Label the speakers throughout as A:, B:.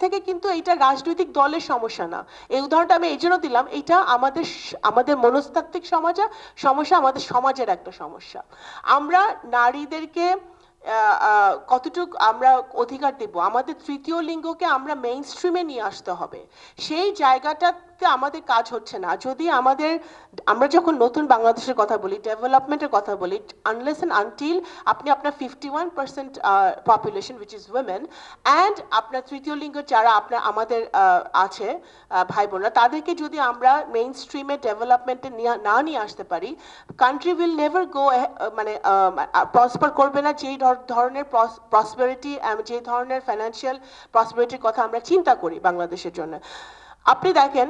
A: থেকে কিন্তু এটা রাজনৈতিক দলের সমস্যা না। এই উদাহরণটা আমি এই জন্য দিলাম, এটা আমাদের মনস্তাত্ত্বিক সমস্যা, আমাদের সমাজের একটা সমস্যা। আমরা নারীদেরকে কতটুক আমরা অধিকার দেব, আমাদের তৃতীয় লিঙ্গকে আমরা মেইন স্ট্রিমে নিয়ে আসতে হবে। সেই জায়গাটাতে আমাদের কাজ হচ্ছে না। যদি আমরা যখন নতুন বাংলাদেশের কথা বলি, ডেভেলপমেন্টের কথা বলি, আনলেস অ্যান্ড আনটিল আপনি আপনার 51% population which is women and আপনার তৃতীয় লিঙ্গ যারা আমাদের আছে ভাই বোনরা, তাদেরকে যদি আমরা মেইন স্ট্রিমে ডেভেলপমেন্টে না নিয়ে আসতে পারি, কান্ট্রি উইল নেভার গো, মানে প্রসপার করবে না। যেই ধরনের প্রসপারিটি, যে ধরনের ফাইন্যান্সিয়াল প্রসপারিটির কথা আমরা চিন্তা করি বাংলাদেশের জন্য। আপনি দেখেন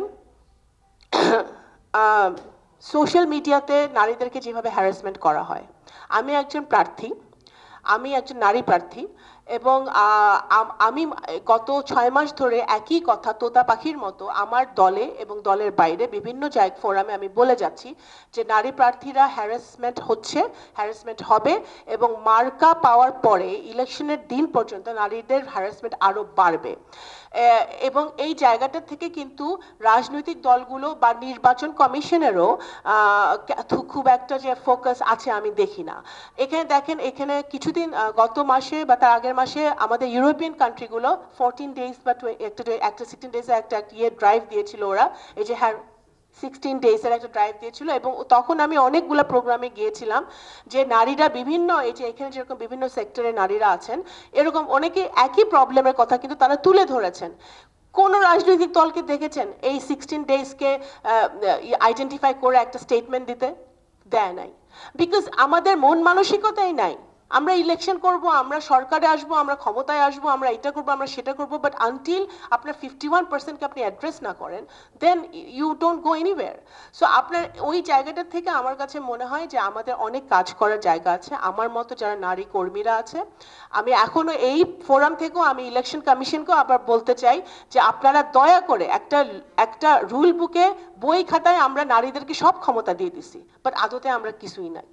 A: সোশ্যাল মিডিয়াতে নারীদেরকে যেভাবে হ্যারাসমেন্ট করা হয়। আমি একজন নারী প্রার্থী, এবং আমি গত 6 মাস ধরে একই কথা তোতা পাখির মতো আমার দলে এবং দলের বাইরে বিভিন্ন ফোরামে আমি বলে যাচ্ছি যে নারী প্রার্থীরা হ্যারাসমেন্ট হবে, এবং মার্কা পাওয়ার পরে ইলেকশনের দিন পর্যন্ত নারীদের হ্যারাসমেন্ট আরো বাড়বে। এবং এই জায়গাটা থেকে কিন্তু রাজনৈতিক দলগুলো বা নির্বাচন কমিশনেরও খুব একটা যে ফোকাস আছে আমি দেখি না। এখানে দেখেন, এখানে কিছুদিন গত মাসে বা তার আগের মাসে আমাদের ইউরোপিয়ান কান্ট্রিগুলো 14 ডেজ বা একটা 16 ডেজে একটা ড্রাইভ দিয়েছিল ওরা, এই যে 16 ডেজের একটা ড্রাইভ দিয়েছিল। এবং তখন আমি অনেকগুলো প্রোগ্রামে গিয়েছিলাম যে নারীরা বিভিন্ন, এই যে এখানে যেরকম বিভিন্ন সেক্টরে নারীরা আছেন, এরকম অনেকে একই প্রবলেমের কথা কিন্তু তারা তুলে ধরেছেন। কোন রাজনৈতিক দলকে দেখেছেন এই 16 ডেজকে আইডেন্টিফাই করে একটা স্টেটমেন্ট দিতে? দেয় নাই। বিকজ আমাদের মন মানসিকতাই নাই। আমরা ইলেকশন করব, আমরা সরকারে আসবো, আমরা ক্ষমতায় আসবো, আমরা এটা করবো, আমরা সেটা করবো, বাট আনটিল আপনার 51%কে আপনি অ্যাড্রেস না করেন, then you don't go anywhere. So আপনার ওই জায়গাটা থেকে আমার কাছে মনে হয় যে আমাদের অনেক কাজ করার জায়গা আছে। আমার মতো যারা নারী কর্মীরা আছে, আমি এখনো এই ফোরাম থেকেও আমি ইলেকশন কমিশনকেও আবার বলতে চাই যে আপনারা দয়া করে একটা রুল বুকে, বই খাতায় আমরা নারীদেরকে সব ক্ষমতা দিয়ে দিছি, বাট আদতে আমরা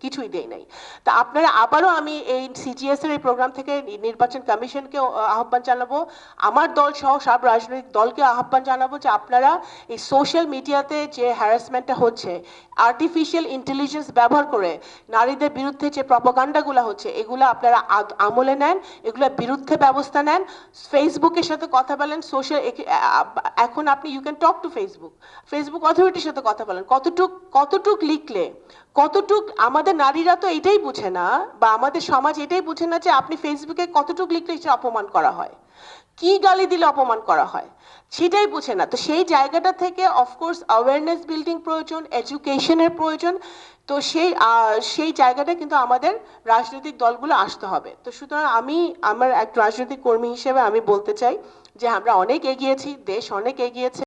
A: কিছুই দেই নাই। তা আপনারা আবারও আমি এই সিজিএস এর এই প্রোগ্রাম থেকে নির্বাচন কমিশনকে আহ্বান জানাবো, আমার দল সহ সব রাজনৈতিক দলকে আহ্বান জানাবো যে আপনারা এই সোশ্যাল মিডিয়াতে যে হ্যারাসমেন্টটা হচ্ছে, আর্টিফিশিয়াল ইন্টেলিজেন্স ব্যবহার করে নারীদের বিরুদ্ধে যে প্রপাগান্ডাগুলো হচ্ছে, এগুলো আপনারা আমলে নেন, এগুলোর বিরুদ্ধে ব্যবস্থা নেন। ফেসবুকের সাথে কথা বলেন, এখন আপনি you can talk to Facebook অথরিটির সাথে কথা বলেন। কতটুক লিখলে, আমাদের নারীরা তো এটাই বুঝে না, বা আমাদের সমাজ এটাই বুঝে না যে আপনি ফেসবুকে কতটুক লিখলে সে অপমান করা হয়, কি গালি দিলে অপমান করা হয়, সেটাই বুঝে না। তো সেই জায়গাটা থেকে অফকোর্স অ্যাওয়ারনেস বিল্ডিং প্রয়োজন, এডুকেশনের প্রয়োজন। তো সেই জায়গাটা কিন্তু আমাদের রাজনৈতিক দলগুলো আসতে হবে। তো সুতরাং আমার এক রাজনৈতিক কর্মী হিসেবে আমি বলতে চাই যে আমরা অনেক এগিয়েছি, দেশ অনেক এগিয়েছে।